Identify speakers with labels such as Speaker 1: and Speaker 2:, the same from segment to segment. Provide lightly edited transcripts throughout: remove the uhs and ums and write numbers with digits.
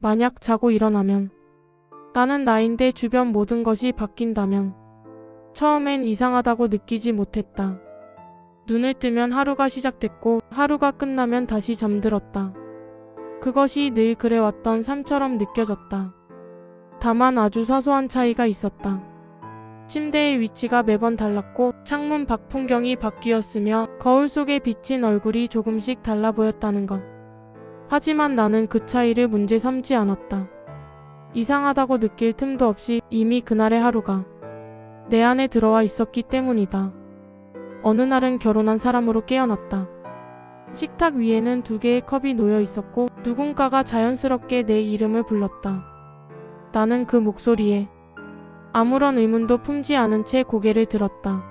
Speaker 1: 만약 자고 일어나면, 나는 나인데 주변 모든 것이 바뀐다면, 처음엔 이상하다고 느끼지 못했다. 눈을 뜨면 하루가 시작됐고 하루가 끝나면 다시 잠들었다. 그것이 늘 그래왔던 삶처럼 느껴졌다. 다만 아주 사소한 차이가 있었다. 침대의 위치가 매번 달랐고 창문 밖 풍경이 바뀌었으며 거울 속에 비친 얼굴이 조금씩 달라 보였다는 것. 하지만 나는 그 차이를 문제 삼지 않았다. 이상하다고 느낄 틈도 없이 이미 그날의 하루가 내 안에 들어와 있었기 때문이다. 어느 날은 결혼한 사람으로 깨어났다. 식탁 위에는 2개의 컵이 놓여 있었고 누군가가 자연스럽게 내 이름을 불렀다. 나는 그 목소리에 아무런 의문도 품지 않은 채 고개를 들었다.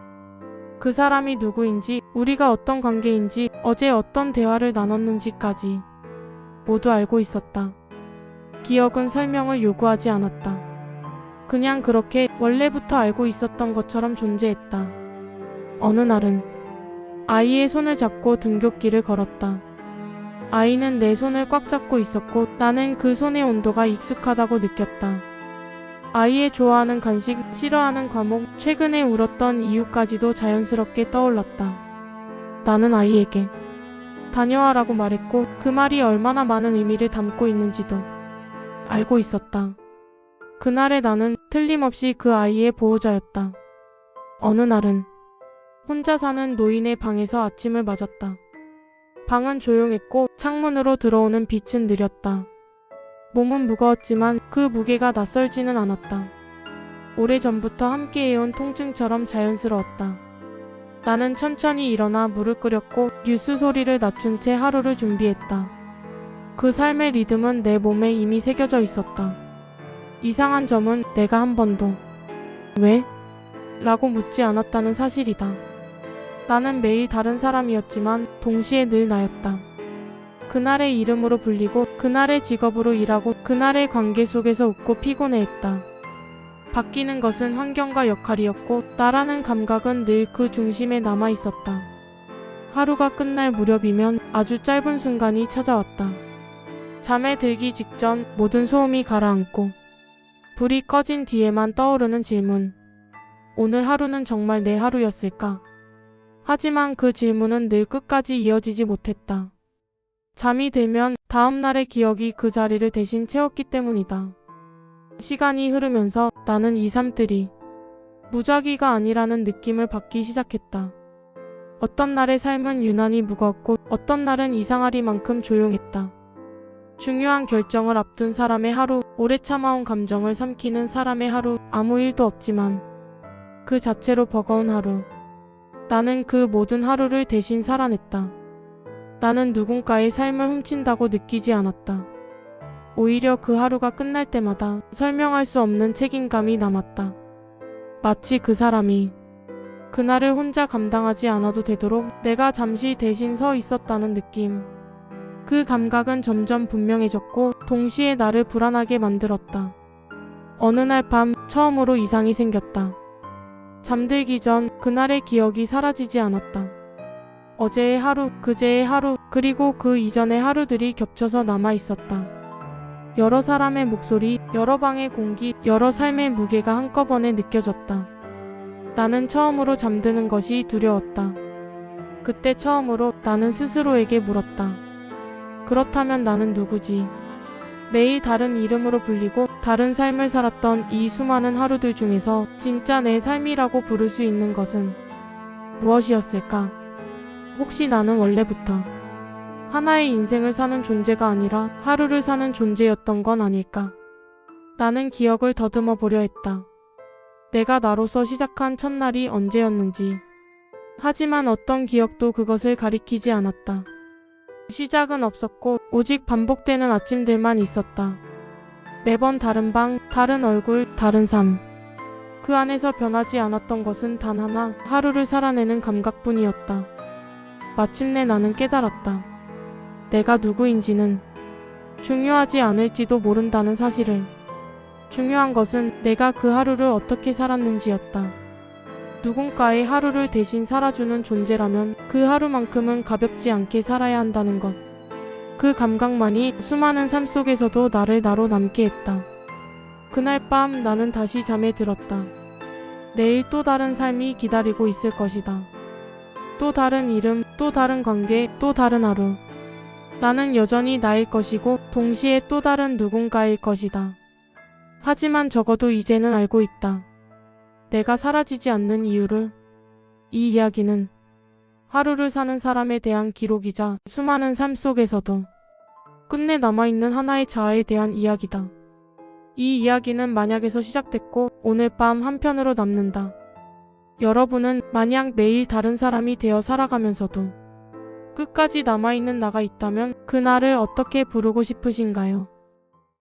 Speaker 1: 그 사람이 누구인지, 우리가 어떤 관계인지, 어제 어떤 대화를 나눴는지까지 모두 알고 있었다. 기억은 설명을 요구하지 않았다. 그냥 그렇게 원래부터 알고 있었던 것처럼 존재했다. 어느 날은 아이의 손을 잡고 등굣길을 걸었다. 아이는 내 손을 꽉 잡고 있었고 나는 그 손의 온도가 익숙하다고 느꼈다. 아이의 좋아하는 간식, 싫어하는 과목, 최근에 울었던 이유까지도 자연스럽게 떠올랐다. 나는 아이에게 다녀와라고 말했고 그 말이 얼마나 많은 의미를 담고 있는지도 알고 있었다. 그날의 나는 틀림없이 그 아이의 보호자였다. 어느 날은 혼자 사는 노인의 방에서 아침을 맞았다. 방은 조용했고 창문으로 들어오는 빛은 느렸다. 몸은 무거웠지만 그 무게가 낯설지는 않았다. 오래전부터 함께해온 통증처럼 자연스러웠다. 나는 천천히 일어나 물을 끓였고 뉴스 소리를 낮춘 채 하루를 준비했다. 그 삶의 리듬은 내 몸에 이미 새겨져 있었다. 이상한 점은 내가 한 번도 왜? 라고 묻지 않았다는 사실이다. 나는 매일 다른 사람이었지만 동시에 늘 나였다. 그날의 이름으로 불리고 그날의 직업으로 일하고 그날의 관계 속에서 웃고 피곤해했다. 바뀌는 것은 환경과 역할이었고 나라는 감각은 늘 그 중심에 남아있었다. 하루가 끝날 무렵이면 아주 짧은 순간이 찾아왔다. 잠에 들기 직전 모든 소음이 가라앉고 불이 꺼진 뒤에만 떠오르는 질문. 오늘 하루는 정말 내 하루였을까? 하지만 그 질문은 늘 끝까지 이어지지 못했다. 잠이 들면 다음 날의 기억이 그 자리를 대신 채웠기 때문이다. 시간이 흐르면서 나는 이 삶들이 무작위가 아니라는 느낌을 받기 시작했다. 어떤 날의 삶은 유난히 무거웠고 어떤 날은 이상하리만큼 조용했다. 중요한 결정을 앞둔 사람의 하루, 오래 참아온 감정을 삼키는 사람의 하루, 아무 일도 없지만 그 자체로 버거운 하루. 나는 그 모든 하루를 대신 살아냈다. 나는 누군가의 삶을 훔친다고 느끼지 않았다. 오히려 그 하루가 끝날 때마다 설명할 수 없는 책임감이 남았다. 마치 그 사람이 그날을 혼자 감당하지 않아도 되도록 내가 잠시 대신 서 있었다는 느낌. 그 감각은 점점 분명해졌고 동시에 나를 불안하게 만들었다. 어느 날 밤 처음으로 이상이 생겼다. 잠들기 전 그날의 기억이 사라지지 않았다. 어제의 하루, 그제의 하루, 그리고 그 이전의 하루들이 겹쳐서 남아있었다. 여러 사람의 목소리, 여러 방의 공기, 여러 삶의 무게가 한꺼번에 느껴졌다. 나는 처음으로 잠드는 것이 두려웠다. 그때 처음으로 나는 스스로에게 물었다. 그렇다면 나는 누구지? 매일 다른 이름으로 불리고 다른 삶을 살았던 이 수많은 하루들 중에서 진짜 내 삶이라고 부를 수 있는 것은 무엇이었을까? 혹시 나는 원래부터 하나의 인생을 사는 존재가 아니라 하루를 사는 존재였던 건 아닐까? 나는 기억을 더듬어 보려 했다. 내가 나로서 시작한 첫날이 언제였는지. 하지만 어떤 기억도 그것을 가리키지 않았다. 시작은 없었고 오직 반복되는 아침들만 있었다. 매번 다른 방, 다른 얼굴, 다른 삶. 그 안에서 변하지 않았던 것은 단 하나, 하루를 살아내는 감각뿐이었다. 마침내 나는 깨달았다. 내가 누구인지는 중요하지 않을지도 모른다는 사실을. 중요한 것은 내가 그 하루를 어떻게 살았는지였다. 누군가의 하루를 대신 살아주는 존재라면 그 하루만큼은 가볍지 않게 살아야 한다는 것. 그 감각만이 수많은 삶 속에서도 나를 나로 남게 했다. 그날 밤 나는 다시 잠에 들었다. 내일 또 다른 삶이 기다리고 있을 것이다. 또 다른 이름, 또 다른 관계, 또 다른 하루. 나는 여전히 나일 것이고 동시에 또 다른 누군가일 것이다. 하지만 적어도 이제는 알고 있다. 내가 사라지지 않는 이유를. 이 이야기는 하루를 사는 사람에 대한 기록이자 수많은 삶 속에서도 끝내 남아있는 하나의 자아에 대한 이야기다. 이 이야기는 만약에서 시작됐고 오늘 밤 한편으로 남는다. 여러분은 만약 매일 다른 사람이 되어 살아가면서도 끝까지 남아있는 나가 있다면 그 나를 어떻게 부르고 싶으신가요?